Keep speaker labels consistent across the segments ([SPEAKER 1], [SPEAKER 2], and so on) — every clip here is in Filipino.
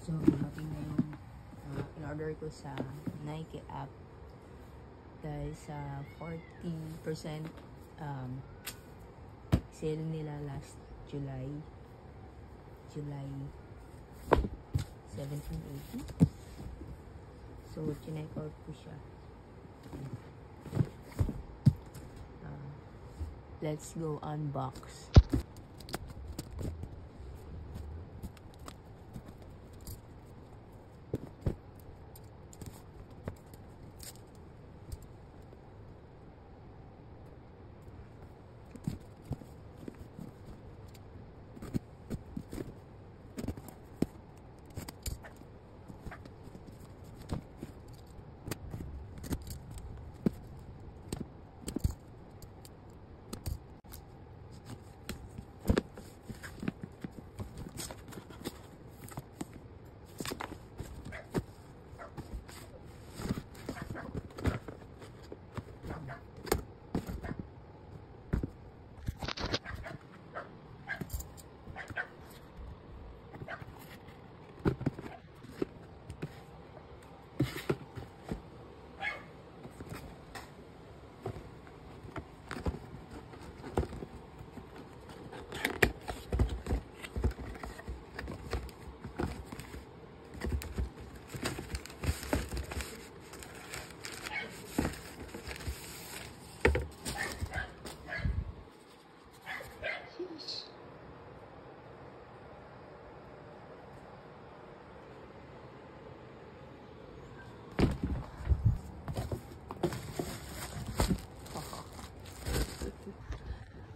[SPEAKER 1] So, dumating na yung in-order ko sa Nike app dahil sa 40% sale nila last July 17, 18. So, chinek out ko siya. Let's go unbox.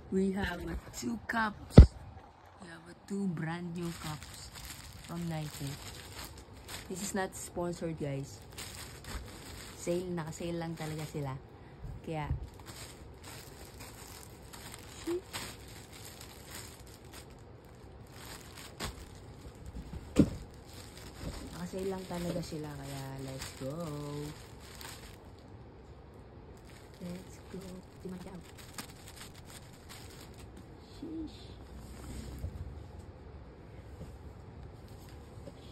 [SPEAKER 1] We have 2 cups. We have 2 brand new cups from Nike. This is not sponsored, guys. Sale, naka-sale lang talaga sila. Kaya naka-sale lang talaga sila, kaya let's go. Let's go. Timan ka. Sheesh.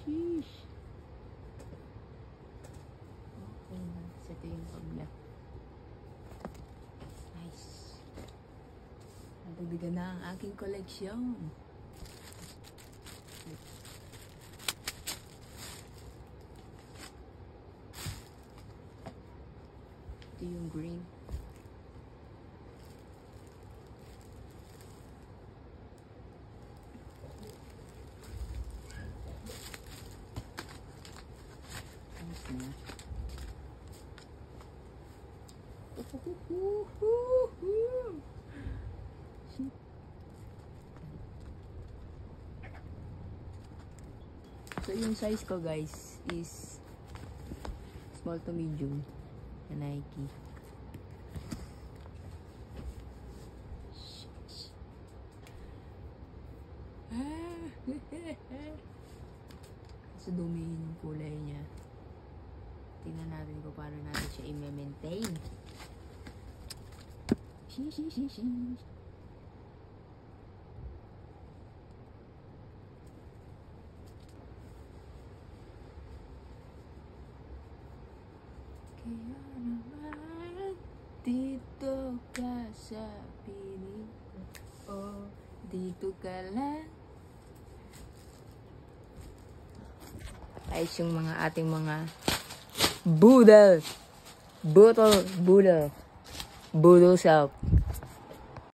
[SPEAKER 1] Sheesh. Okay na. Ito yung pabla. Nice. Nagdagan na ang aking koleksyon. Ito yung green. So yung size ko, guys, is small to medium na Nike. So dumihin yung kulay niya. Tingnan natin kung paano natin siya i-maintain. Sheesh. Kaya naman dito ka sa piling ko. Oh, dito ka lang. Guys, yung mga ating mga boodle self.